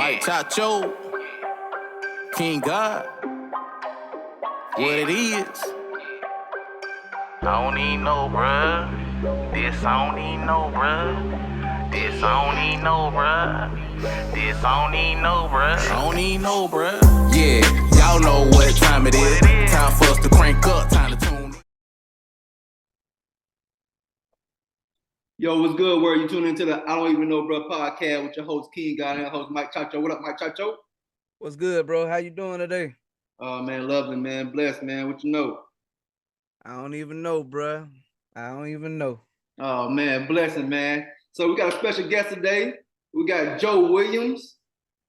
Mike Chacho, King God, what it is. I don't even know, bruh. This I don't even know, bruh. This I don't even know, bruh. This I don't even know, bruh. I don't even know, bruh. Yeah, y'all know what time it is. Time for us to crank up, time to tune in. Yo, what's good? Where you tuning into the I Don't Even Know Bro podcast with your host King God and host Mike Chacho. What up, Mike Chacho? What's good, bro? How you doing today? Oh man, lovely, man. Blessed, man. What you know? I don't even know, bro. I don't even know. Oh man, blessing, man. So we got a special guest today. We got Joe Williams.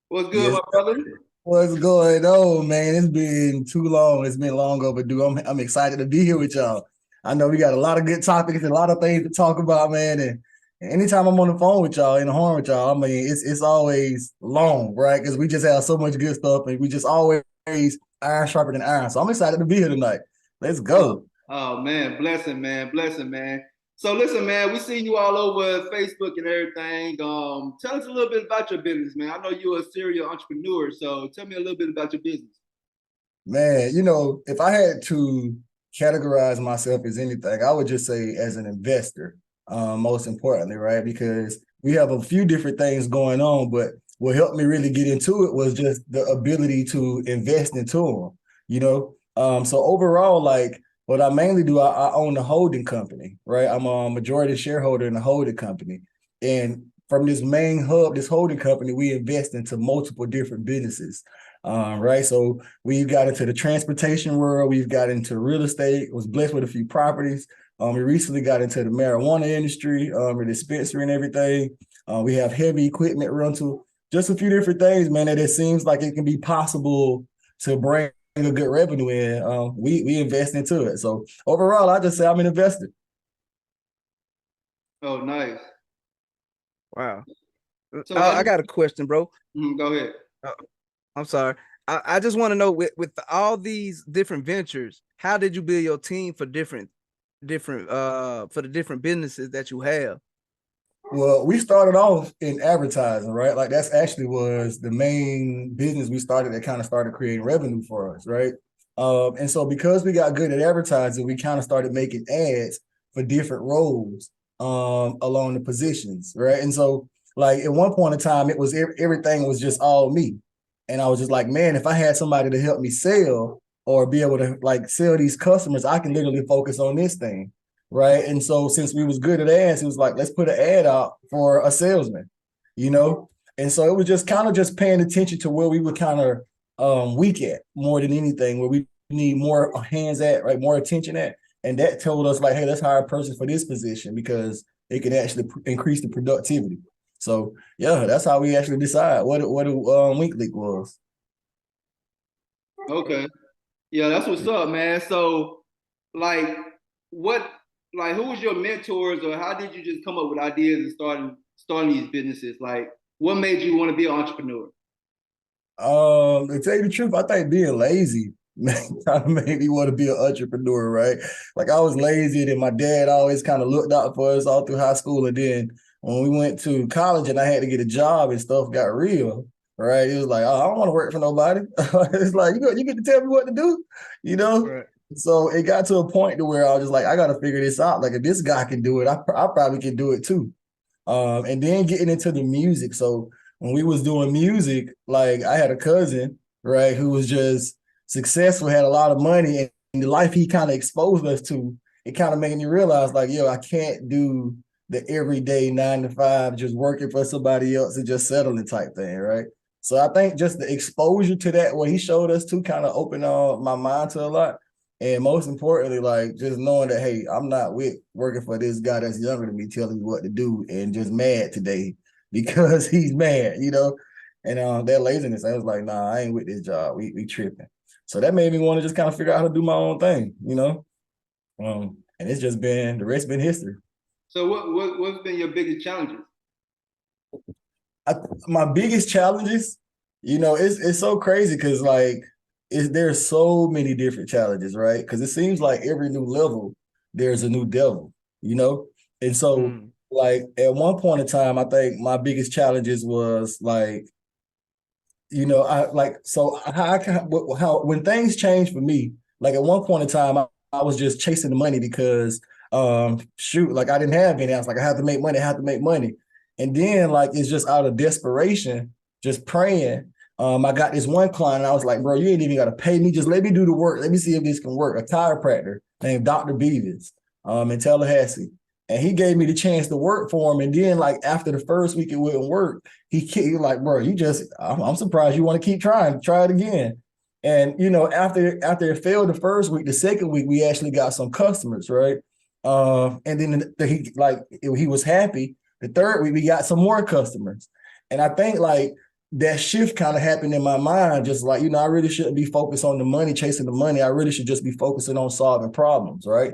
What's good, Yes. my brother? What's going on, man? It's been too long. It's been long overdue. I'm excited to be here with y'all. I know we got a lot of good topics and a lot of things to talk about, man. And anytime I'm on the phone with y'all, in the horn with y'all, I mean, it's always long, right? Because we just have so much good stuff, and we just always iron sharper than iron. So I'm excited to be here tonight. Let's go. Oh man, blessing, man. Blessing, man. So listen, man, we see you all over Facebook and everything. Tell us a little bit about your business, man. I know you're a serial entrepreneur, so tell me a little bit about your business. Man, if I had to categorize myself as anything, I would just say as an investor, most importantly, right? Because we have a few different things going on, but what helped me really get into it was just the ability to invest into them, So overall, like what I mainly do, I own the holding company, right? I'm a majority shareholder in the holding company. And from this main hub, this holding company, we invest into multiple different businesses. Right. So we've got into the transportation world. We've got into real estate, was blessed with a few properties. We recently got into the marijuana industry, the dispensary and everything. We have heavy equipment rental, just a few different things, man, that it seems like it can be possible to bring a good revenue in. We invest into it. So overall, I just say I'm an investor. Oh, nice. Wow. So I got a question, bro. Go ahead. I'm sorry. I just want to know with all these different ventures, how did you build your team for different for the different businesses that you have? Well, we started off in advertising, right? Like that's actually was the main business we started that kind of started creating revenue for us, right? And so because we got good at advertising, we kind of started making ads for different roles along the positions, right? And so like at one point in time, it was everything was just all me. And I was just like, man, if I had somebody to help me sell or be able to like sell these customers, I can literally focus on this thing. Right. And so since we was good at ads, it was like, let's put an ad out for a salesman. And so it was just kind of just paying attention to where we were kind of weak at more than anything, where we need more hands at, right, more attention at. And that told us like, hey, let's hire a person for this position because it can actually increase the productivity. So yeah, that's how we actually decide what a weak link was. Okay. Yeah, that's what's up, man. So like who was your mentors or how did you just come up with ideas and starting these businesses? Like what made you want to be an entrepreneur? To tell you the truth, I think being lazy kind of made me want to be an entrepreneur, right? Like I was lazy and my dad always kind of looked out for us all through high school. And then when we went to college and I had to get a job and stuff got real, right? It was like, oh, I don't want to work for nobody. It's like, you get to tell me what to do. Right. So it got to a point to where I was just like, I got to figure this out. Like if this guy can do it, I probably can do it too. And then getting into the music. So when we was doing music, like I had a cousin, right, who was just successful, had a lot of money, and the life he kind of exposed us to, it kind of made me realize like, yo, I can't do the everyday 9 to 5, just working for somebody else and just settling type thing, right? So I think just the exposure to that, what he showed us to kind of opened my mind to a lot. And most importantly, like just knowing that, hey, I'm not with working for this guy that's younger than me telling me what to do and just mad today because he's mad. And that laziness, I was like, nah, I ain't with this job. We tripping. So that made me want to just kind of figure out how to do my own thing. And it's just been, the rest been history. So what's been your biggest challenges? My biggest challenges, it's so crazy because like, there's so many different challenges, right? Because it seems like every new level, there's a new devil. And so like at one point in time, I think my biggest challenges was like I like, so how when things change for me, like at one point in time, I was just chasing the money because shoot, like I didn't have any. I was like, I have to make money, I have to make money. And then like it's just out of desperation, just praying. I got this one client, I was like, bro, you ain't even gotta pay me, just let me do the work. Let me see if this can work. A chiropractor named Dr. Beavis in Tallahassee. And he gave me the chance to work for him. And then, like after the first week, it wouldn't work. He like, bro, I'm surprised you want to keep trying. Try it again. And after it failed the first week, the second week we actually got some customers, right? And then he was happy. The third week we got some more customers, and I think like that shift kind of happened in my mind. Just like I really shouldn't be focused on the money, chasing the money. I really should just be focusing on solving problems, right?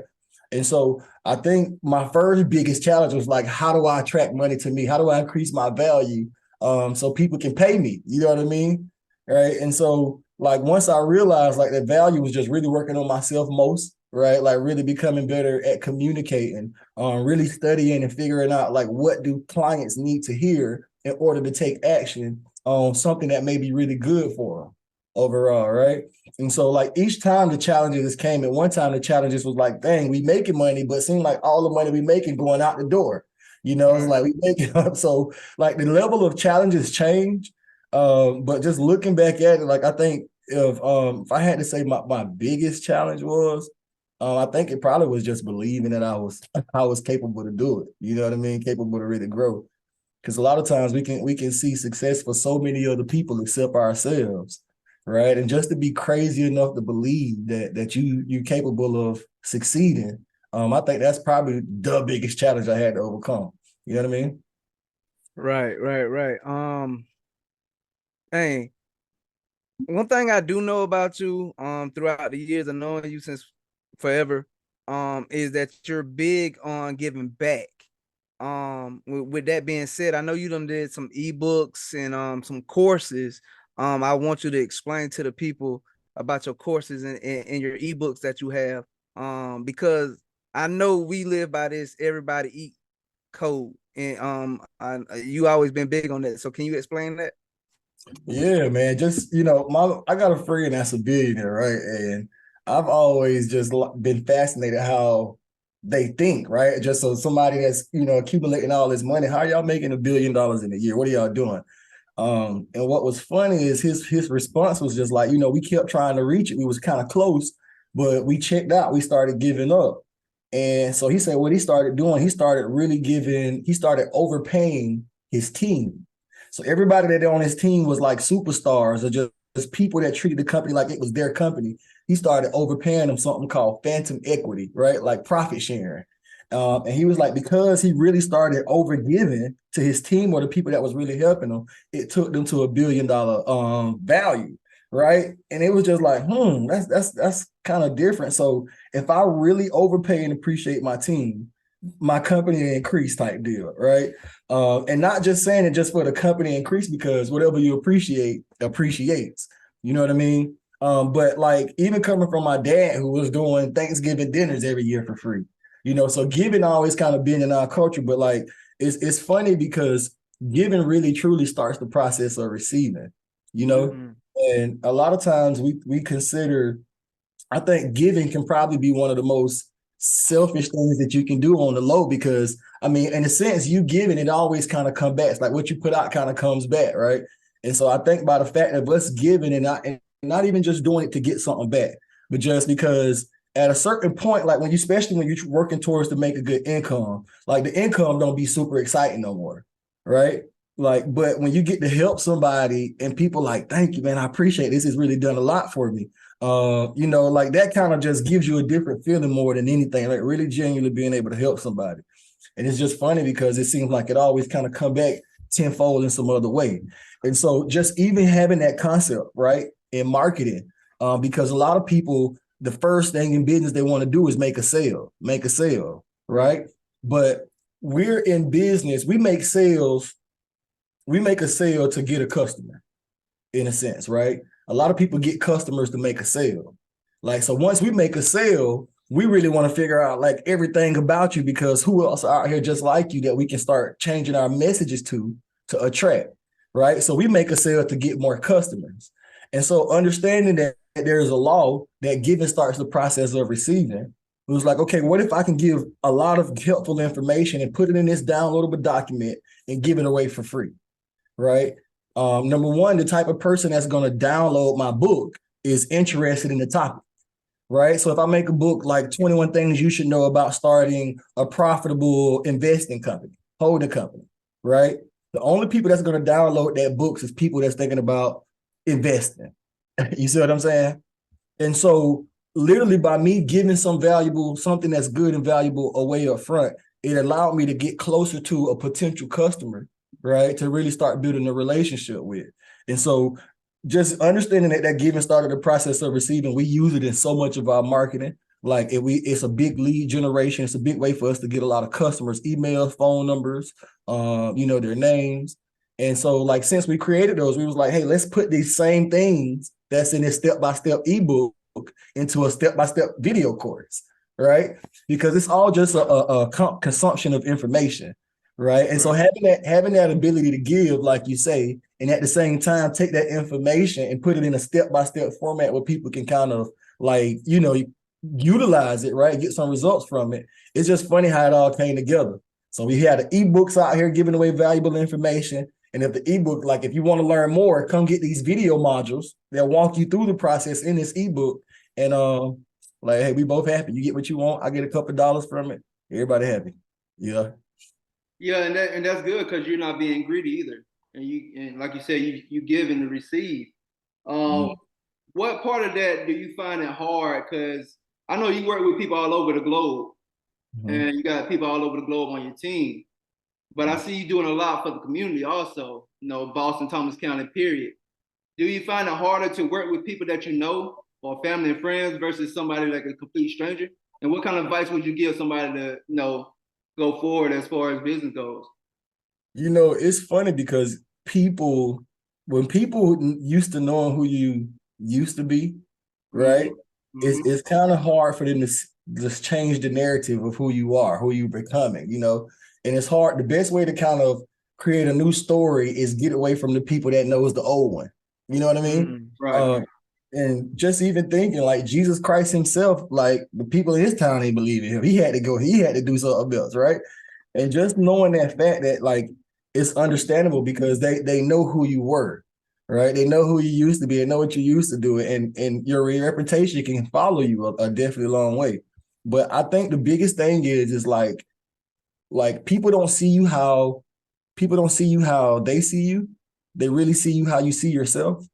And so I think my first biggest challenge was like, how do I attract money to me? How do I increase my value so people can pay me? You know what I mean? Right. And so like once I realized like that value was just really working on myself most, right? Like really becoming better at communicating, really studying and figuring out like what do clients need to hear in order to take action on something that may be really good for them overall, right? And so like each time the challenges came, at one time the challenges was like, dang, we making money, but it seemed like all the money we making going out the door. It's like we make it up. So like the level of challenges change. But just looking back at it, like I think if I had to say my biggest challenge was, I think it probably was just believing that I was capable to do it. You know what I mean? Capable to really grow. Because a lot of times we can see success for so many other people except ourselves. Right. And just to be crazy enough to believe that you're capable of succeeding, I think that's probably the biggest challenge I had to overcome. You know what I mean? Right. Hey, one thing I do know about you, throughout the years of knowing you since forever, is that you're big on giving back. With that being said, I know you done did some ebooks and some courses. I want you to explain to the people about your courses and your ebooks that you have. Because I know we live by this everybody eat code. And you always been big on that. So can you explain that? Yeah, man. Just I got a friend that's a billionaire, right? And I've always just been fascinated how they think, right? Just so somebody that's accumulating all this money, how are y'all making $1 billion in a year? What are y'all doing? And what was funny is his response was just like, we kept trying to reach it. We was kind of close, but we checked out. We started giving up. And so he said what he started doing, he started overpaying his team. So everybody that on his team was like superstars or just people that treated the company like it was their company. He started overpaying them something called phantom equity, right? Like profit sharing. And he was like, because he really started overgiving to his team or the people that was really helping him, it took them to $1 billion value, right? And it was just like, that's kind of different. So if I really overpay and appreciate my team, my company increase type deal, right? And not just saying it just for the company increase, because whatever you appreciate appreciates. You know what I mean? But like even coming from my dad who was doing Thanksgiving dinners every year for free. So giving always kind of been in our culture, but like it's funny because giving really truly starts the process of receiving, Mm-hmm. and a lot of times we consider, I think giving can probably be one of the most selfish things that you can do on the low, because I mean, in a sense, you giving it always kind of come back. It's like what you put out kind of comes back, right? And so I think by the fact of us giving and not even just doing it to get something back, but just because at a certain point, like especially when you're working towards to make a good income, like the income don't be super exciting no more, right? Like, but when you get to help somebody and people like, thank you, man, I appreciate it. This has really done a lot for me. Like that kind of just gives you a different feeling more than anything, like really genuinely being able to help somebody. And it's just funny because it seems like it always kind of come back tenfold in some other way. And so just even having that concept, right, in marketing, because a lot of people, the first thing in business they want to do is make a sale, right? But we're in business, we make a sale to get a customer, in a sense, right? A lot of people get customers to make a sale. Like, so once we make a sale, we really want to figure out like everything about you, because who else are out here just like you that we can start changing our messages to attract. right? So we make a sale to get more customers. And so understanding that there's a law that giving starts the process of receiving, it was like, okay, what if I can give a lot of helpful information and put it in this downloadable document and give it away for free, right? Number one, the type of person that's going to download my book is interested in the topic, right? So if I make a book like 21 things you should know about starting a profitable investing company, holding company, right? The only people that's going to download that books is people that's thinking about investing. You see what I'm saying? And so literally by me giving something that's good and valuable away up front, it allowed me to get closer to a potential customer, right? To really start building a relationship with. And so just understanding that giving started the process of receiving, we use it in so much of our marketing. Like it's a big lead generation. It's a big way for us to get a lot of customers, emails, phone numbers, their names. And so like, since we created those, we was like, hey, let's put these same things that's in this step-by-step ebook into a step-by-step video course, right? Because it's all just a consumption of information, right? And so having that ability to give, like you say, and at the same time take that information and put it in a step-by-step format where people can kind of like, utilize it, right? Get some results from it. It's just funny how it all came together. So we had the ebooks out here giving away valuable information. And if the ebook, like if you want to learn more, come get these video modules. They'll walk you through the process in this ebook. And like, hey, we both happy. You get what you want. I get a couple of dollars from it. Everybody happy. Yeah. Yeah, and that's good because you're not being greedy either. And like you said, you give and receive. What part of that do you find it hard? Because I know you work with people all over the globe, and you got people all over the globe on your team. But I see you doing a lot for the community also, Boston, Thomas County, period. Do you find it harder to work with people that you know or family and friends versus somebody like a complete stranger? And what kind of advice would you give somebody to, go forward as far as business goes? It's funny because when people used to knowing who you used to be, right? It's kind of hard for them to just change the narrative of who you are, who you're becoming, and it's hard. The best way to kind of create a new story is get away from the people that knows the old one. You know what I mean? Right. And just even thinking like Jesus Christ himself, like the people in his town ain't believe in him. He had to do something else, right? And just knowing that fact that like it's understandable because they know who you were, right? They know who you used to be and know what you used to do, and your reputation can follow you a definitely long way. But I think the biggest thing is like people don't see you how they see you. They really see you how you see yourself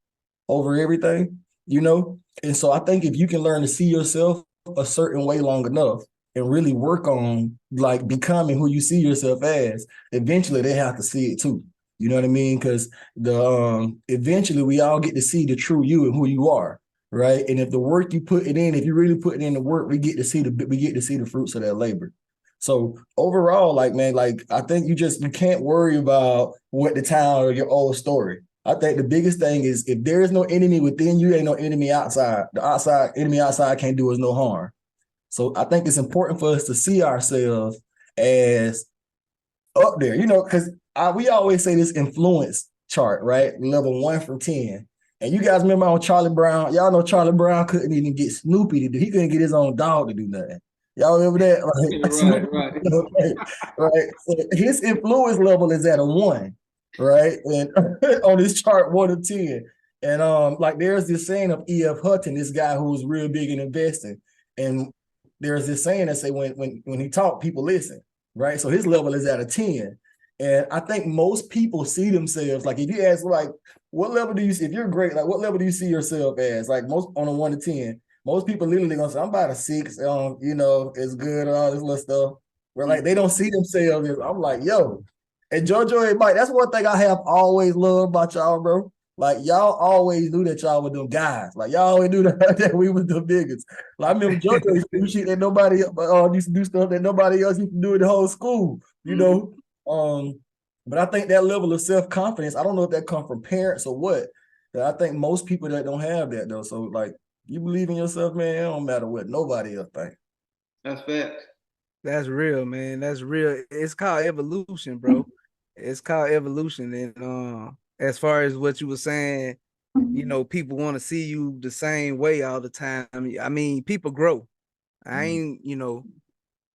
over everything, And so I think if you can learn to see yourself a certain way long enough and really work on like becoming who you see yourself as, eventually they have to see it too. You know what I mean? Because eventually we all get to see the true you and who you are, right? And if the work you put it in, if you really put it in the work, we get to see the fruits of that labor. So overall, like, man, like I think you can't worry about what the town or your old story. I think the biggest thing is if there is no enemy within you, ain't no enemy outside. The enemy outside can't do us no harm. So I think it's important for us to see ourselves as up there, because we always say this influence chart, right? Level 1 from 10. And you guys remember on Charlie Brown? Y'all know Charlie Brown couldn't even get Snoopy to do. He couldn't get his own dog to do nothing. Y'all remember that? Like, right. So his influence level is at a 1, right? And on this chart, 1 to 10. And like there's this saying of E.F. Hutton, this guy who was real big in investing. And there's this saying that say when he talk, people listen, right? So his level is at a 10. And I think most people see themselves, like if you ask like, what level do you see, if you're great, like what level do you see yourself as? Like most on a 1 to 10. Most people literally gonna say, I'm about a 6, it's good and all this little stuff. Where like they don't see themselves as, I'm like, yo. And JoJo and Mike, that's one thing I have always loved about y'all, bro. Like y'all always knew that y'all were them guys. Like y'all always knew that we were the biggest. Like I remember JoJo used to do shit that nobody used to do stuff that nobody else used to do in the whole school, But I think that level of self-confidence, I don't know if that comes from parents or what. But I think most people that don't have that though. So like you believe in yourself, man, it don't matter what nobody else think. That's fact. That's real, man. That's real. It's called evolution, bro. It's called evolution. And as far as what you were saying, people want to see you the same way all the time. I mean, people grow. I ain't,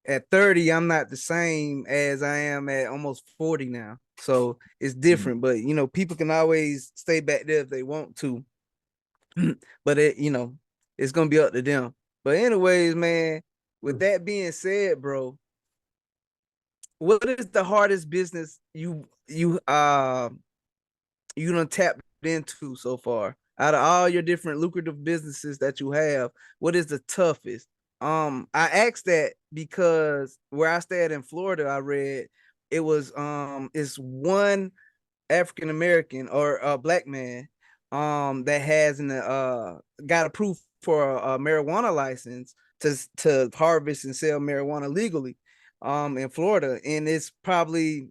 at 30, I'm not the same as I am at almost 40 now. So it's different, but people can always stay back there if they want to. But it's gonna be up to them. But anyways, man, with that being said, bro, what is the hardest business you done tapped into so far? Out of all your different lucrative businesses that you have, what is the toughest? I asked that because where I stayed in Florida, I read it's one African American or a black man that has got approved for a marijuana license to harvest and sell marijuana legally in Florida, and it's probably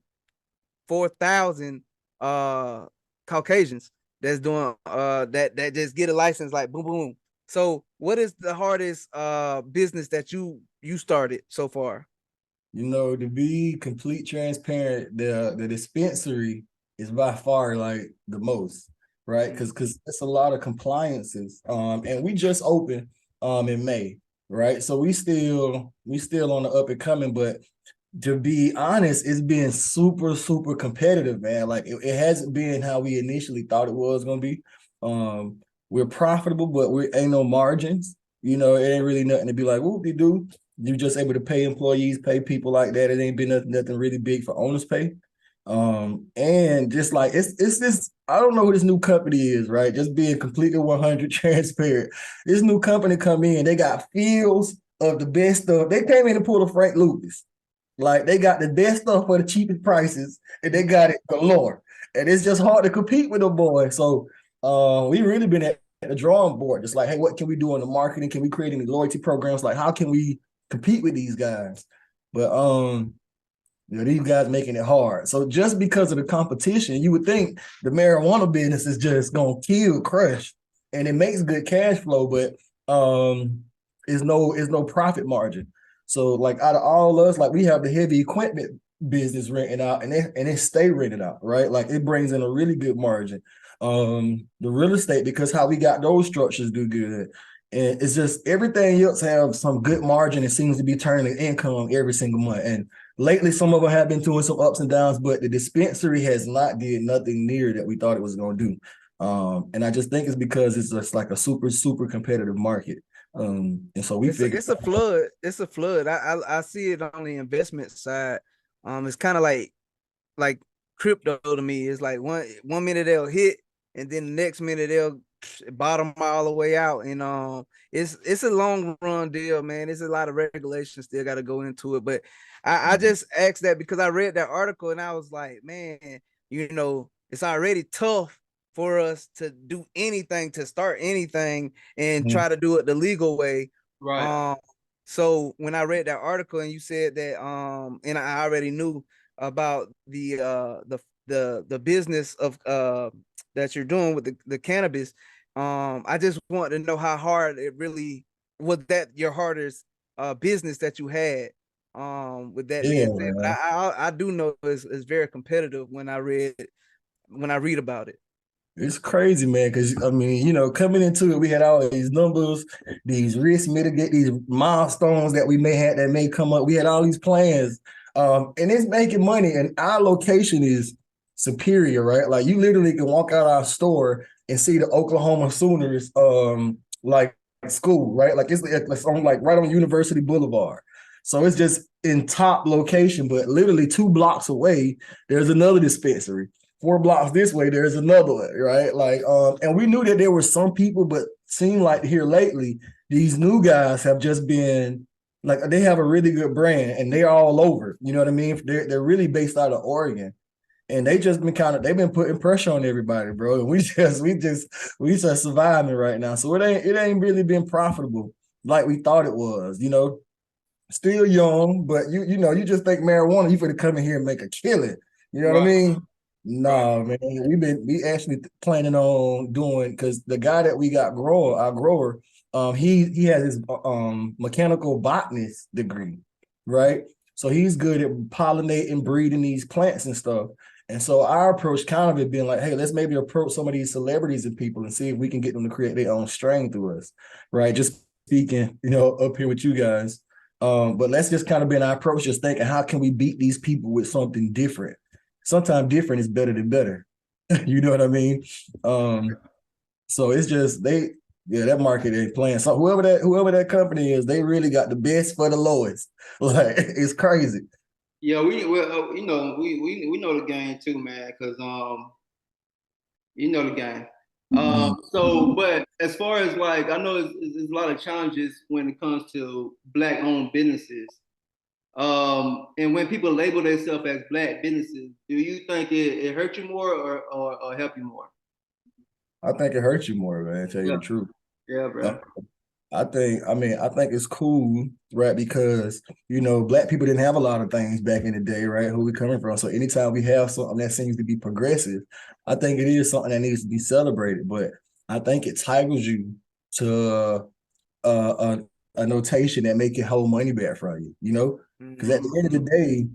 4,000 Caucasians that's doing that just get a license like boom boom. So what is the hardest business that you started so far? To be complete transparent, the dispensary is by far like the most, right? Because it's a lot of compliances. And we just opened in May, right? So we still on the up and coming, but to be honest, it's been super, super competitive, man. Like it hasn't been how we initially thought it was gonna be. We're profitable, but we ain't no margins. It ain't really nothing to be like, whoop-de-doo. You're just able to pay employees, pay people like that. It ain't been nothing really big for owners pay. And just like it's this, I don't know who this new company is, right? Just being completely 100 transparent. This new company come in, they got fields of the best stuff. They came in and pulled a Frank Lucas. Like they got the best stuff for the cheapest prices, and they got it galore. And it's just hard to compete with them boys. So we really been at the drawing board, just like, hey, what can we do on the marketing? Can we create any loyalty programs? Like, how can we compete with these guys? But these guys making it hard. So just because of the competition, you would think the marijuana business is just gonna crush, and it makes good cash flow, but is no profit margin. So like out of all us, like we have the heavy equipment business renting out, and it stay rented out, right? Like it brings in a really good margin. The real estate, because how we got those structures do good. And it's just everything else have some good margin. It seems to be turning income every single month. And lately, some of them have been doing some ups and downs, but the dispensary has not did nothing near that we thought it was going to do. And I just think it's because it's just like a super, super competitive market. And so we figured it's a flood. It's a flood. I see it on the investment side. It's kind of like crypto to me. It's like one minute they'll hit, and then the next minute they'll bottom all the way out. And it's a long run deal, man. There's a lot of regulations still got to go into it. But I just asked that because I read that article and I was like, man, it's already tough for us to do anything, to start anything and try to do it the legal way. Right. So when I read that article and you said that, and I already knew about the business of that you're doing with the cannabis, I just want to know how hard it really was, that your hardest business that you had. With that being said, but I do know it's very competitive when I read about it. It's crazy, man, because I mean, coming into it, we had all these numbers, these risk mitigate, these milestones that we may come up. We had all these plans, and it's making money, and our location is superior, right? Like you literally can walk out our store and see the Oklahoma Sooners, like school, right? Like it's on like right on University Boulevard. So it's just in top location, but literally 2 blocks away, there's another dispensary. 4 blocks this way, there's another one, right? Like, and we knew that there were some people, but seemed like here lately, these new guys have just been like, they have a really good brand and they're all over. You know what I mean? They're really based out of Oregon. And they've been putting pressure on everybody, bro. And we just surviving right now. So it ain't really been profitable like we thought it was, Still young, but you just think marijuana, you finna come in here and make a killing. You know what I mean? No, man. We actually planning on doing, because the guy that we got our grower, he has his mechanical botanist degree, right? So he's good at pollinating, breeding these plants and stuff. And so our approach kind of had been like, hey, let's maybe approach some of these celebrities and people and see if we can get them to create their own strain through us, right? Just speaking, up here with you guys. But let's just kind of be in our approach, just thinking, how can we beat these people with something different? Sometimes different is better than better. You know what I mean? So it's just that market ain't playing. So whoever that company is, they really got the best for the lowest. Like it's crazy. Yeah, we we know the game too, man, because you know the game. So, but as far as like, I know there's a lot of challenges when it comes to black-owned businesses. And when people label themselves as black businesses, do you think it hurt you more or help you more? I think it hurts you more, man, to tell you Yeah, the truth. yeah, Uh, bro. I think it's cool, right? Because, black people didn't have a lot of things back in the day, right? Who we coming from. So anytime we have something that seems to be progressive, I think it is something that needs to be celebrated. But I think it titles you to a notation that make it hold money back from you, Because at the end of the day,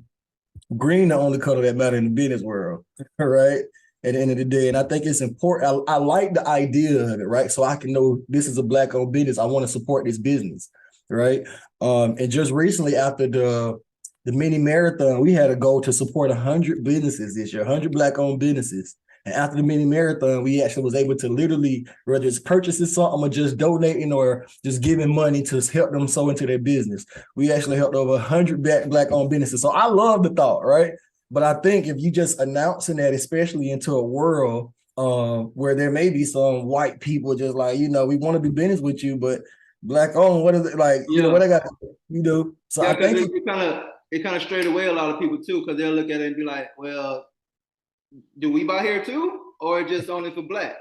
green the only color that matter in the business world, right? At the end of the day, and I think it's important. I like the idea of it, right? So I can know this is a black-owned business. I want to support this business, right? And just recently after the mini marathon, we had a goal to support 100 businesses this year, 100 black-owned businesses. And after the mini marathon, we actually was able to literally, whether it's purchasing something or just donating or just giving money to help them sow into their business. We actually helped over 100 black-owned businesses. So I love the thought, right? But I think if you just announcing that, especially into a world where there may be some white people just like, we want to do business with you, but black owned, what is it like, Yeah, what I got, So yeah, I because think it kind of strayed away a lot of people too, because they'll look at it and be like, well, do we buy here too, or just only for blacks?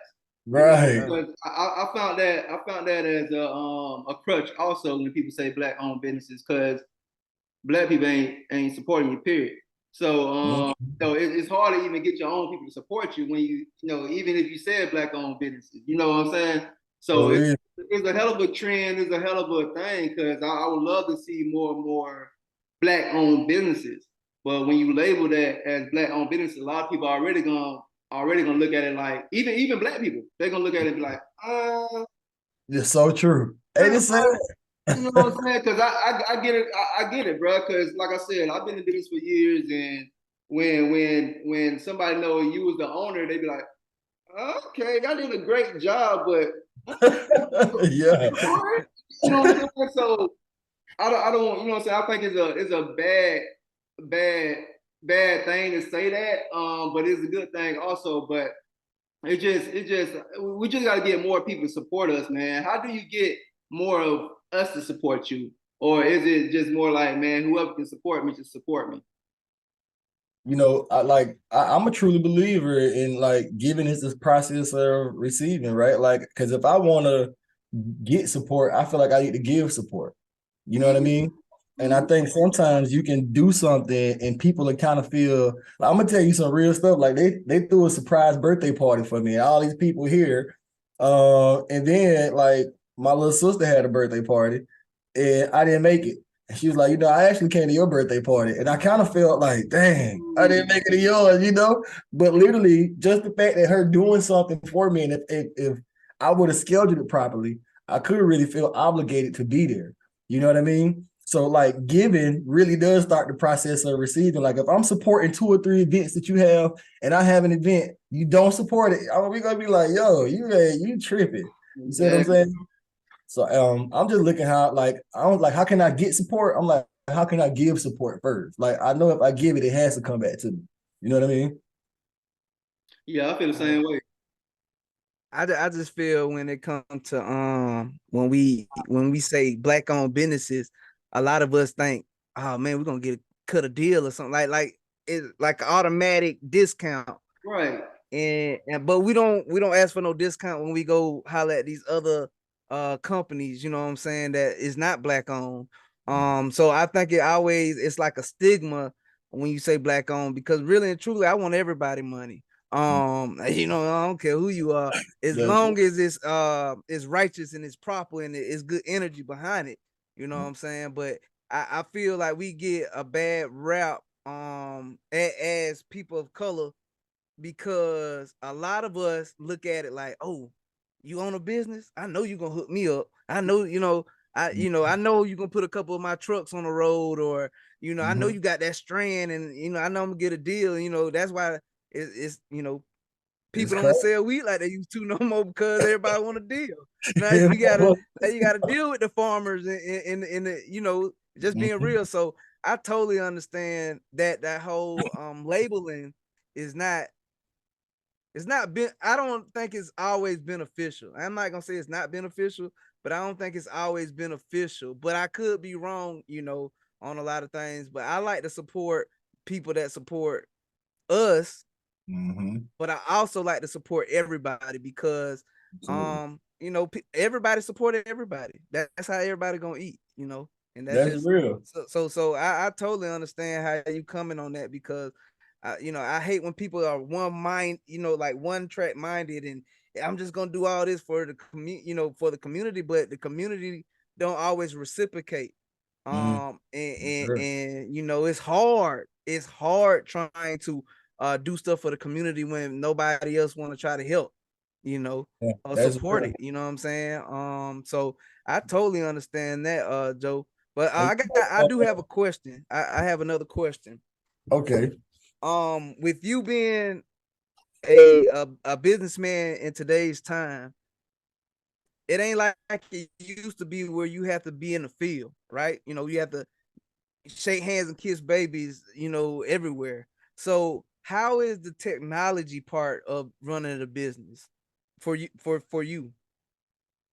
right. Because I found that as a crutch also when people say black owned businesses, because black people ain't supporting you, period. So it's hard to even get your own people to support you when even if you said black owned businesses, you know what I'm saying? So For real. it's a hell of a trend, it's a hell of a thing, because I would love to see more and more black owned businesses. But when you label that as black owned business, a lot of people are already gonna look at it like, even black people, they're gonna look at it and be like, It's so true. Ain't uh, it sad? you know what I'm saying? Because I get it, I get it, bro. Because like I said, I've been in business for years, and when somebody know you was the owner, they be like, okay, y'all did a great job, but Yeah. you know what I'm saying? So I don't, you know what I'm saying? I think it's a bad, bad thing to say that, but it's a good thing also. But we just got to get more people to support us, man. How do you get more of us to support you, or is it just more like, man, whoever can support me, just support me? I'm a truly believer in like giving is this process of receiving, right? Like, because if I want to get support, I feel like I need to give support. You know what I mean? And I Mm-hmm. think sometimes you can do something and people will kind of feel like, I'm gonna tell you some real stuff. Like they threw a surprise birthday party for me, and all these people here. And then like my little sister had a birthday party and I didn't make it. And she was like, I actually came to your birthday party. And I kind of felt like, dang, I didn't make it to yours. But literally just the fact that her doing something for me, and if I would have scheduled it properly, I could really feel obligated to be there. You know what I mean? So like giving really does start the process of receiving. Like if I'm supporting 2 or 3 events that you have and I have an event, you don't support it, we gonna be like, yo, you tripping. You see what I'm Exactly. saying? So I'm just looking how like I don't like how can I get support? I'm like, how can I give support first? Like I know if I give it, it has to come back to me. You know what I mean? Yeah, I feel the same way. I just feel when it comes to when we say black owned businesses, a lot of us think, oh man, we're gonna get cut a deal or something like it's like an automatic discount. Right. And but we don't ask for no discount when we go holler at these other companies, you know what I'm saying, that is not black owned. So I think it's like a stigma when you say black owned, because really and truly I want everybody money. I don't care who you are, as That's long as it's righteous and it's proper and it's good energy behind it, you know what I'm saying? But I feel like we get a bad rap as people of color because a lot of us look at it like, oh, you own a business? I know you're gonna hook me up. I know, I know you're gonna put a couple of my trucks on the road, or I know you got that strand, and I know I'm gonna get a deal. That's why it's It's people don't crazy. sell weed like they used to no more because everybody want a deal. Now you gotta deal with the farmers and the just being real. So I totally understand that whole labeling is not it's not been I don't think it's always beneficial. I'm not gonna say it's not beneficial, but I don't think it's always beneficial. But I could be wrong, on a lot of things. But I like to support people that support us, but I also like to support everybody because Absolutely. everybody supported everybody. That's how everybody gonna eat, and that's That's just real. so I totally understand how you coming on that because I hate when people are one mind, like one track minded, and I'm just gonna do all this for the for the community, but the community don't always reciprocate. Sure. And it's hard. It's hard trying to do stuff for the community when nobody else want to try to help, Yeah, or that's support real. it. You know what I'm saying? So I totally understand that, Joe. But And I do have a question. I have another question. okay. With you being a businessman in today's time, it ain't like it used to be where you have to be in the field, right? You have to shake hands and kiss babies, everywhere. So how is the technology part of running a business for you for you?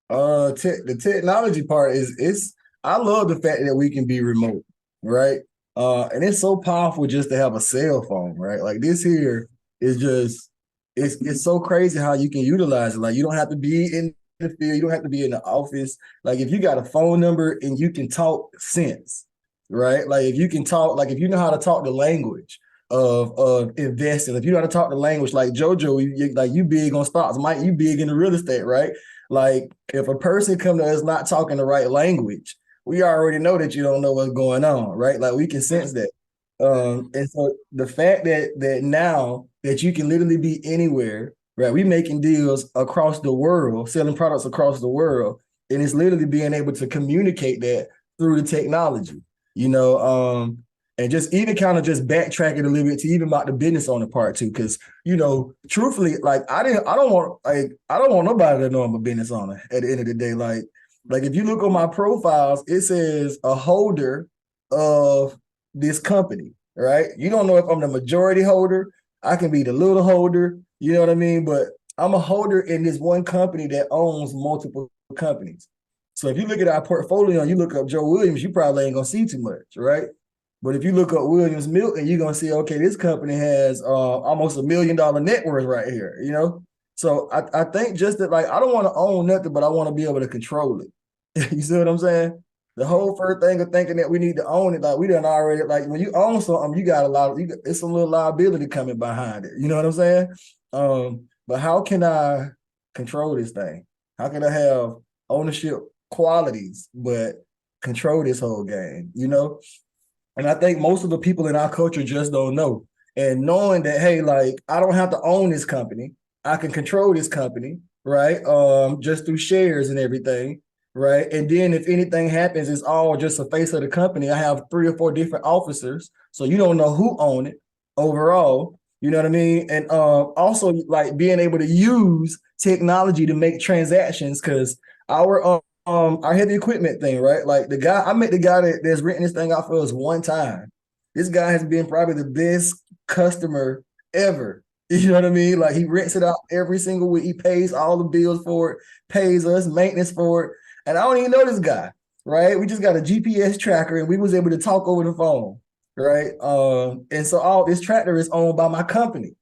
The technology part is I love the fact that we can be remote, right? And it's so powerful just to have a cell phone, right? Like this here is just it's so crazy how you can utilize it. Like you don't have to be in the field, you don't have to be in the office. Like if you got a phone number and you can talk sense, right? Like if you can talk, like if you know how to talk the language of investing, if you know how to talk the language, like JoJo, like you big on stocks, Mike, you big in the real estate, right? Like if a person come to us not talking the right language, we already know that you don't know what's going on, right? Like we can sense that. And so the fact that now that you can literally be anywhere, right? We making deals across the world, selling products across the world, and it's literally being able to communicate that through the technology, you know. And just even kind of just backtracking a little bit to even about the business on the part too, because truthfully, like I don't want nobody to know I'm a business owner at the end of the day. Like if you look on my profiles, it says a holder of this company, right? You don't know if I'm the majority holder. I can be the little holder, you know what I mean? But I'm a holder in this one company that owns multiple companies. So if you look at our portfolio and you look up Joe Williams, you probably ain't gonna see too much, right? But if you look up Williams Milton, you're gonna see, okay, this company has almost $1 million net worth right here, you know. So I think just that, like, I don't want to own nothing, but I want to be able to control it. You see what I'm saying? The whole first thing of thinking that we need to own it, like we done already, like when you own something, you got it's a little liability coming behind it. You know what I'm saying? But how can I control this thing? How can I have ownership qualities, but control this whole game? You know? And I think most of the people in our culture just don't know. And knowing that, hey, like I don't have to own this company, I can control this company, right? Just through shares and everything, right? And then if anything happens, it's all just a face of the company. I have 3 or 4 different officers, so you don't know who own it overall. You know what I mean? And also like being able to use technology to make transactions because our heavy equipment thing, right? Like I met the guy that's renting this thing out for us one time. This guy has been probably the best customer ever. You know what I mean? Like he rents it out every single week. He pays all the bills for it, pays us maintenance for it. And I don't even know this guy, right? We just got a GPS tracker and we was able to talk over the phone, right? And so all this tractor is owned by my company.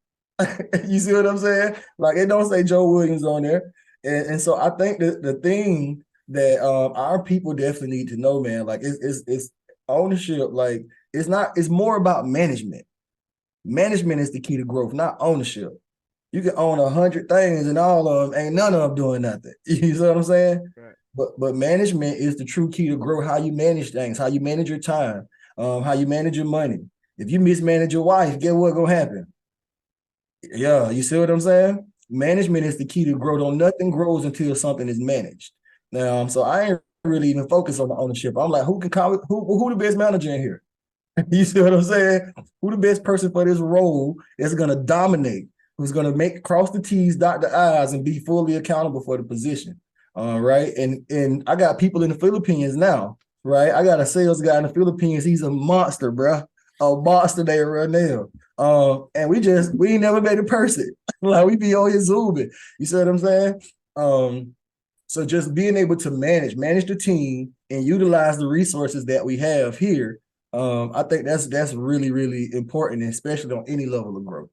You see what I'm saying? Like it don't say Joe Williams on there. And so I think that the thing that our people definitely need to know, man. Like it's ownership. Like it's more about management. Management is the key to growth, not ownership. You can own 100 things and all of them ain't none of them doing nothing. You see what I'm saying? Right. But management is the true key to grow. How you manage things, how you manage your time, how you manage your money. If you mismanage your wife, get what gonna happen? Yeah, you see what I'm saying? Management is the key to growth. On nothing grows until something is managed. Now, so I ain't really even focused on the ownership. I'm like, who can call it? Who the best manager in here? You see what I'm saying? Who the best person for this role that's gonna dominate? Who's gonna make cross the T's, dot the I's, and be fully accountable for the position? Right. And I got people in the Philippines now, right? I got a sales guy in the Philippines. He's a monster, bro. A monster there right now. And we ain't never made a person. Like we be on here zooming. You see what I'm saying? So just being able to manage the team and utilize the resources that we have here, I think that's really, really important, especially on any level of growth.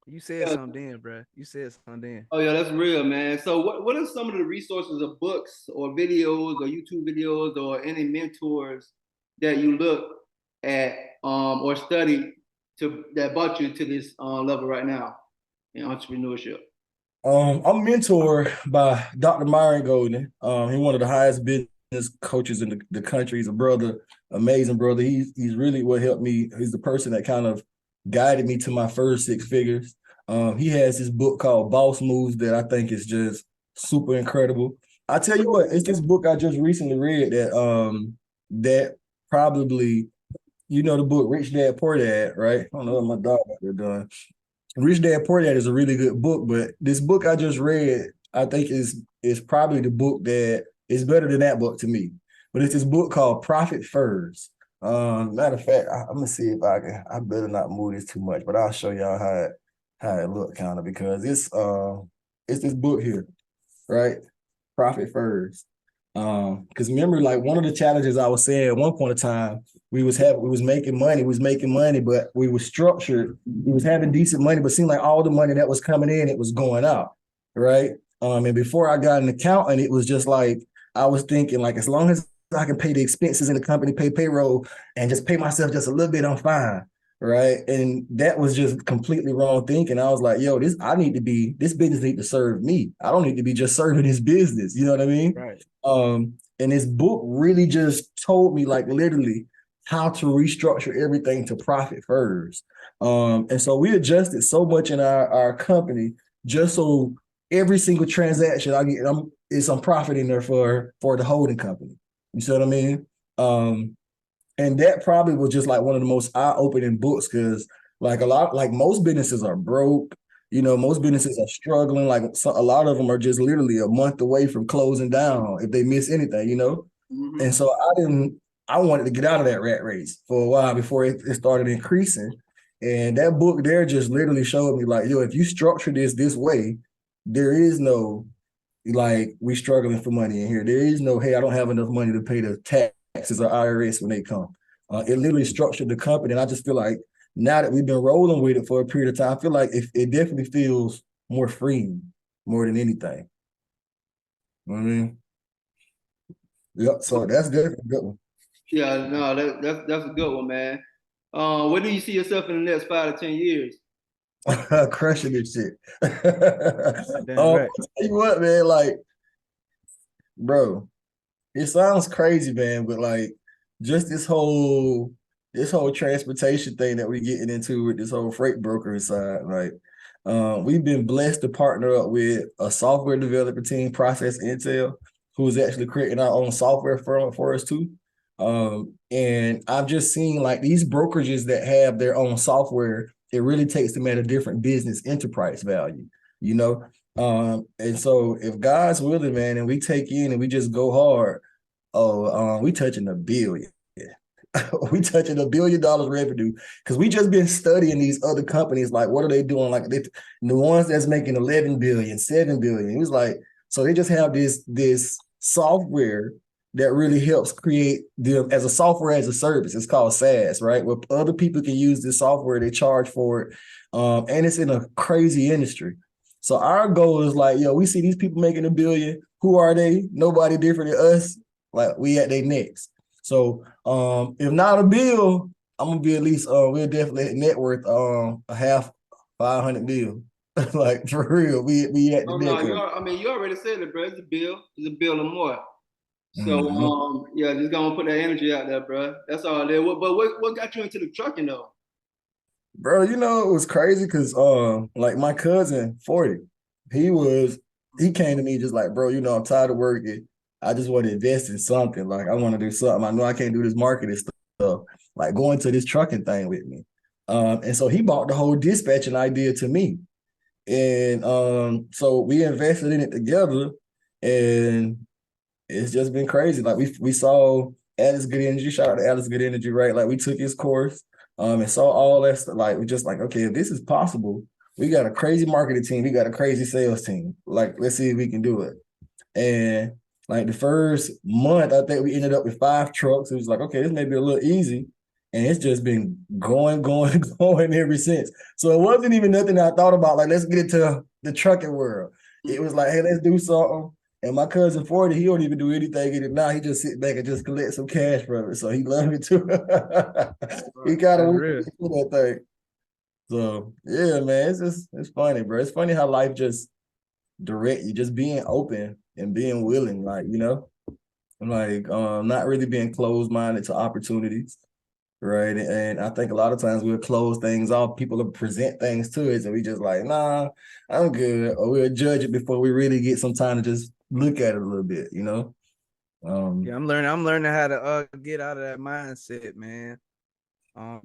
You said something then, bro. You said something then. Oh yeah, that's real, man. So what are some of the resources of books or videos or YouTube videos or any mentors that you look at or study to that brought you to this level right now in entrepreneurship? I'm mentored by Dr. Myron Golden. He's one of the highest business coaches in the country. He's a brother, amazing brother. He's really what helped me. He's the person that kind of guided me to my first six figures. He has this book called Boss Moves that I think is just super incredible. I tell you what, it's this book I just recently read that probably, you know, the book Rich Dad Poor Dad, right? I don't know what my dog out there doing. Rich Dad Poor Dad is a really good book, but this book I just read, I think is probably the book that is better than that book to me. But it's this book called Profit First. Matter of fact, I'm gonna see if I can. I better not move this too much, but I'll show y'all how it look kind of because it's this book here, right? Profit First. Because remember, like one of the challenges I was saying at one point in time, we was making money, but we was structured. We was having decent money, but seemed like all the money that was coming in, it was going out, right? And before I got an accountant, it was just like I was thinking, like as long as I can pay the expenses in the company, pay payroll, and just pay myself just a little bit, I'm fine, right? And that was just completely wrong thinking. I was like, yo, this business need to serve me. I don't need to be just serving this business. You know what I mean? Right. And this book really just told me, like literally, how to restructure everything to profit first. And so we adjusted so much in our company just so every single transaction I'm profiting there for the holding company. You see what I mean? And that probably was just like one of the most eye-opening books because like most businesses are broke. You know, most businesses are struggling. Like a lot of them are just literally a month away from closing down if they miss anything, you know? Mm-hmm. And so I wanted to get out of that rat race for a while before it started increasing. And that book there just literally showed me like, yo, if you structure this way, there is no like we struggling for money in here. There is no, hey, I don't have enough money to pay the taxes or IRS when they come. It literally structured the company. And I just feel like now that we've been rolling with it for a period of time, I feel like it definitely feels more freeing more than anything. You know what I mean? Yep. So that's definitely a good one. Yeah, no, that's a good one, man. Where do you see yourself in the next 5 to 10 years? Crushing this shit. Damn right. I'll tell you what, man, like, bro, it sounds crazy, man, but like just this whole transportation thing that we're getting into with this whole freight broker side, like we've been blessed to partner up with a software developer team, Process Intel, who's actually creating our own software for us too. And I've just seen like these brokerages that have their own software, it really takes them at a different business enterprise value, you know? And so if God's willing, man, and we take in and we just go hard, we touching $1 billion. We touching $1 billion revenue because we just been studying these other companies. Like, what are they doing? Like the ones that's making 11 billion, 7 billion. It was like, so they just have this software that really helps create them as a software as a service. It's called SaaS, right? Where other people can use this software, they charge for it. And it's in a crazy industry. So our goal is like, yo, we see these people making $1 billion. Who are they? Nobody different than us. Like we at their necks. So if not a bill, I'm gonna be at least we'll definitely net worth a half 500 mil. Like for real. We at the Oh neck. no, you already said it, bro. It's a bill. It's a bill or more. So Mm-hmm. yeah, just gonna put that energy out there, bro. That's all there. But what got you into the trucking though? Bro, you know, it was crazy because like my cousin 40, he came to me just like, bro, you know, I'm tired of working. I just want to invest in something. Like I want to do something. I know I can't do this marketing stuff. Like going to this trucking thing with me. And so he bought the whole dispatching idea to me. And so we invested in it together, and it's just been crazy. Like we saw Alice Good Energy, shout out to Alice Good Energy, right? Like we took his course, and saw all that stuff. Like we just like, okay, if this is possible, we got a crazy marketing team, we got a crazy sales team. Like, let's see if we can do it. And like the first month, I think we ended up with 5 trucks. It was like, okay, this may be a little easy. And it's just been going, going ever since. So it wasn't even nothing I thought about. Like, let's get into the trucking world. It was like, hey, let's do something. And my cousin 40, he don't even do anything in it now. He just sit back and just collect some cash from it. So he loved it too. He kind of That's went real. through that thing. So yeah, man, it's funny, bro. It's funny how life just direct you, just being open and being willing, like, you know, like not really being closed-minded to opportunities, right? And I think a lot of times we'll close things off, people will present things to us and we just like, nah, I'm good, or we'll judge it before we really get some time to just look at it a little bit, you know. Yeah, I'm learning how to get out of that mindset, man. I'm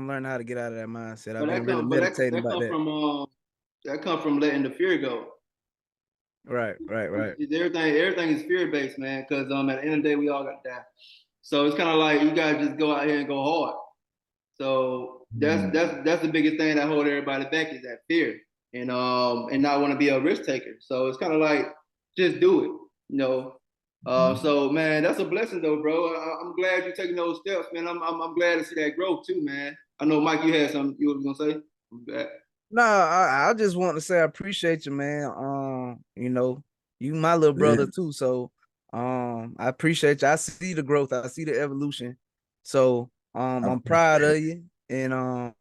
learning how to get out of that mindset. I've But been really meditating about that. that come from letting the fear go. Right. Everything is fear based, man. Because at the end of the day, we all got that. So it's kind of like you gotta just go out here and go hard. So that's the biggest thing that hold everybody back is that fear and not want to be a risk taker. So it's kind of like just do it, you know. So man, that's a blessing though, bro. I'm glad you're taking those steps, man. I'm glad to see that growth too, man. I know I'm gonna say. No, I just want to say I appreciate you, man. You know, you my little brother too. So I appreciate you. I see the growth, I see the evolution. So I'm proud of you. And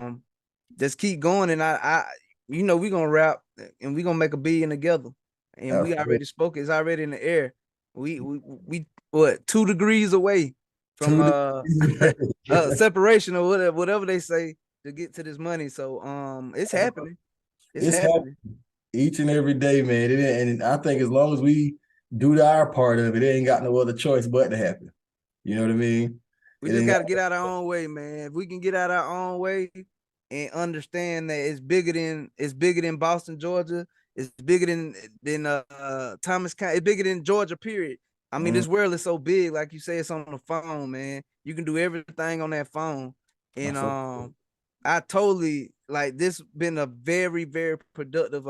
just keep going. And I you know, we're gonna rap and we're gonna make $1 billion together. And we already spoke, it's already in the air. We what 2 degrees away from separation or whatever they say to get to this money. So it's happening. It's happening. Each and every day, man. And I think as long as we do our part of it, it ain't got no other choice but to happen. You know what I mean? We just got to get out our own way, man. If we can get out our own way and understand that it's bigger than Boston, Georgia. It's bigger than Thomas County. It's bigger than Georgia. Period. I mean, this world is so big. Like you say, it's on the phone, man. You can do everything on that phone. And I totally like this. Been a very very productive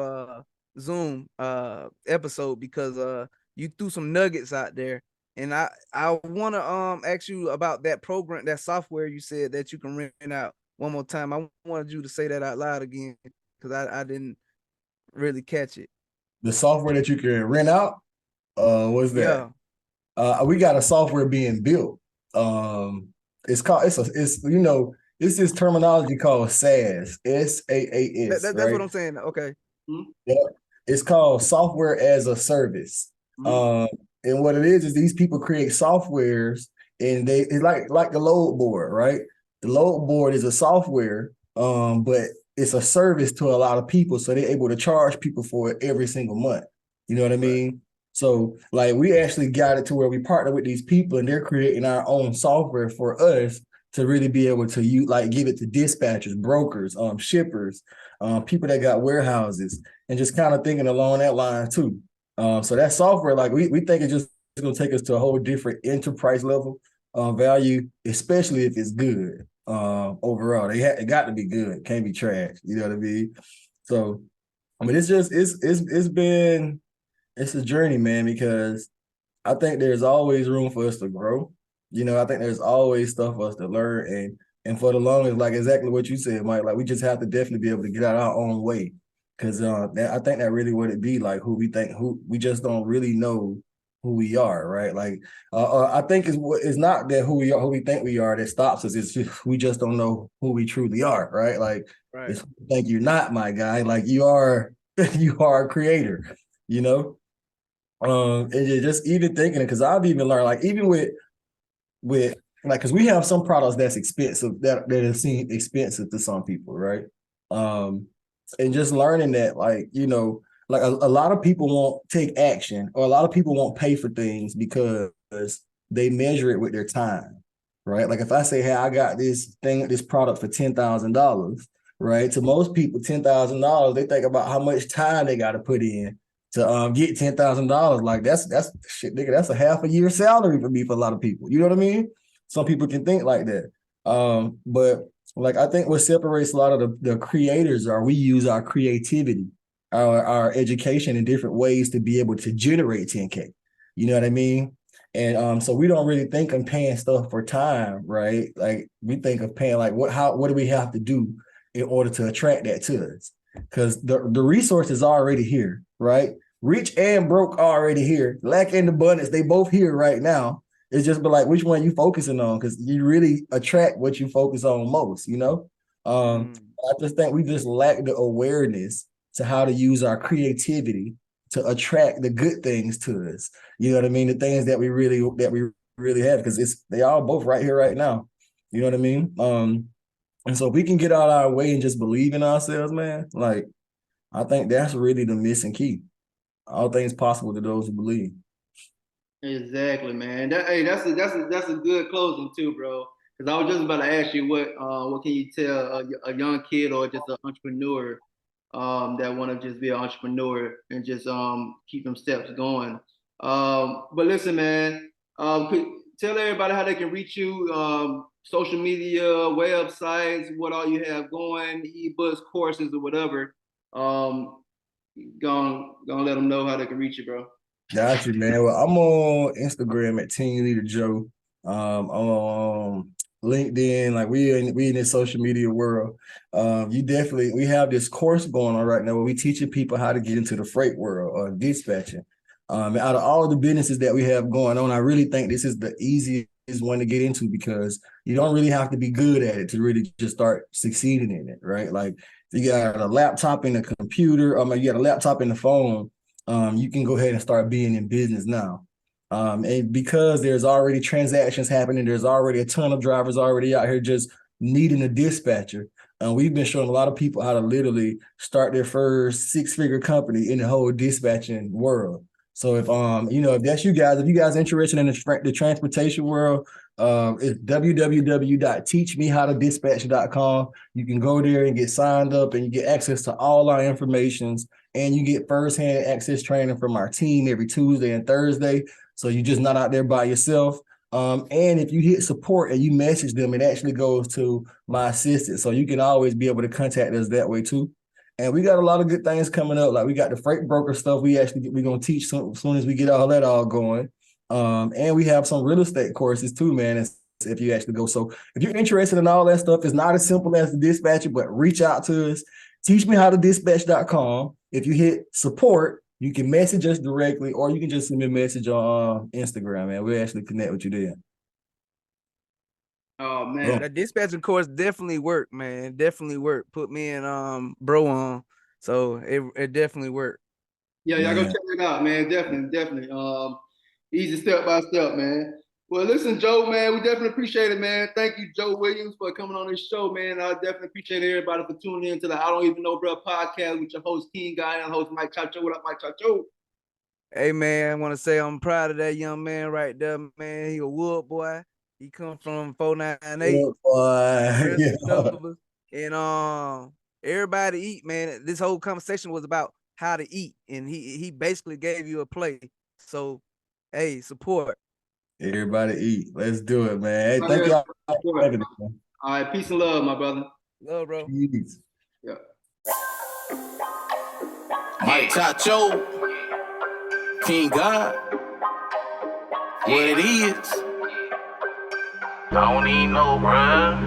Zoom episode because you threw some nuggets out there. And I want to ask you about that program, that software you said that you can rent out one more time. I wanted you to say that out loud again because I didn't really catch it. The software that you can rent out, what's that? Yeah. We got a software being built. It's this terminology called SaaS, SaaS. That's right? what I'm saying. Okay. Yeah. It's called software as a service. And what it is these people create softwares, and it's like the load board, right? The load board is a software, but it's a service to a lot of people, so they're able to charge people for it every single month. You know what I mean? Right. So like we actually got it to where we partner with these people, and they're creating our own software for us to really be able to give it to dispatchers, brokers, shippers, people that got warehouses, and just kind of thinking along that line too. So that software, like we think it's just going to take us to a whole different enterprise level value, especially if it's good overall. It got to be good, can't be trash. You know what I mean? So, I mean, it's a journey, man, because I think there's always room for us to grow. You know, I think there's always stuff for us to learn, and for the longest, like exactly what you said, Mike. Like we just have to definitely be able to get out our own way. Because I think that really would it be like who we just don't really know who we are, right? Like I think it's not that who we think we are that stops us. It's just, we just don't know who we truly are, right? Like it's think you're not, my guy. Like you are you are a creator, you know. And you're just even thinking it, because I've even learned, like even with like, because we have some products that's expensive that seem expensive to some people, right? And just learning that, like, you know, like a lot of people won't take action, or a lot of people won't pay for things because they measure it with their time, right? Like if I say, hey, I got this product for $10,000, right? To most people, $10,000, they think about how much time they got to put in to get $10,000. Like that's shit, nigga. That's a half a year salary for me for a lot of people. You know what I mean? Some people can think like that. But like I think what separates a lot of the creators are we use our creativity, our education in different ways to be able to generate 10K. You know what I mean? And so we don't really think of paying stuff for time, right? Like we think of paying like what do we have to do in order to attract that to us? Because the resource is already here, right? Rich and broke already here. Lack and abundance, they both here right now. It's just like which one you focusing on, because you really attract what you focus on most, you know? I just think we just lack the awareness to how to use our creativity to attract the good things to us. You know what I mean? The things that we really have, because they all both right here right now. You know what I mean? And so if we can get out of our way and just believe in ourselves, man, like I think that's really the missing key. All things possible to those who believe. Exactly, man. That's a good closing too, bro. Because I was just about to ask you what can you tell a young kid or just an entrepreneur that want to just be an entrepreneur and just keep them steps going. But listen, man, tell everybody how they can reach you, social media, websites, what all you have going, ebooks, courses, or whatever. Gonna let them know how they can reach you, bro. Got you, man. Well, I'm on Instagram at Team Leader Joe. I'm on LinkedIn. Like we in this social media world. We have this course going on right now where we teaching people how to get into the freight world or dispatching. Out of all the businesses that we have going on, I really think this is the easiest one to get into because you don't really have to be good at it to really just start succeeding in it, right? Like if you got a laptop and a computer, you got a laptop and a phone, you can go ahead and start being in business now. And because there's already transactions happening, there's already a ton of drivers already out here just needing a dispatcher. We've been showing a lot of people how to literally start their first six-figure company in the whole dispatching world. So if that's you guys, if you guys are interested in the transportation world, it's www.teachmehowtodispatch.com. You can go there and get signed up and you get access to all our informations and you get firsthand access training from our team every Tuesday and Thursday. So you're just not out there by yourself. And if you hit support and you message them, it actually goes to my assistant. So you can always be able to contact us that way too. And we got a lot of good things coming up. Like we got the freight broker stuff. We're going to teach soon as we get all that all going. And we have some real estate courses too, man. If you actually go. So if you're interested in all that stuff, it's not as simple as the dispatcher, but reach out to us. Teachmehowtodispatch.com. If you hit support, you can message us directly, or you can just send me a message on Instagram, man. We'll actually connect with you there. Oh man, that dispatching course definitely worked, man. Definitely worked. Put me and bro on, so it definitely worked. Yeah, y'all go check it out, man. Definitely. Easy step by step, man. Well, listen, Joe, man, we definitely appreciate it, man. Thank you, Joe Williams, for coming on this show, man. I definitely appreciate everybody for tuning in to the I Don't Even Know Bro podcast with your host, King Guy, and host Mike Chacho. What up, Mike Chacho? Hey, man, I want to say I'm proud of that young man right there, man. He a wood boy. He come from 498. Wood boy. Yeah. And everybody eat, man. This whole conversation was about how to eat, and he basically gave you a play. So, hey, support. Everybody eat. Let's do it, man. Hey, thank y'all. All right, peace and love, my brother. Love, bro. Peace. Yeah. Mike Chacho, King God, what it is. I don't even know, bruh.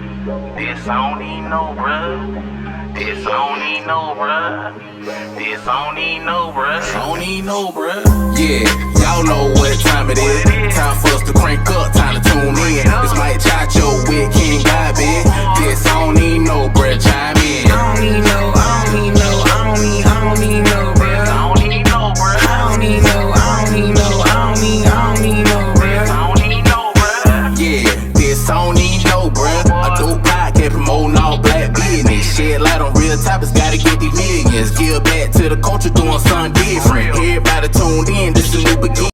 This I don't even know, bruh. This I don't even know, bruh. This I don't even know, bruh. I don't even know, bruh. Yeah, y'all know what time it is. Time for us to crank up, time to tune in. It's Mike Chacho with King God, bitch. This I don't even know, bruh. Chime in. I don't even know, I don't even know, I don't even know, bruh. I don't even know, bruh. I don't even know, I don't even know, I don't even know, bruh. I don't even know, bruh. Yeah, this doing something different. Everybody tuned in.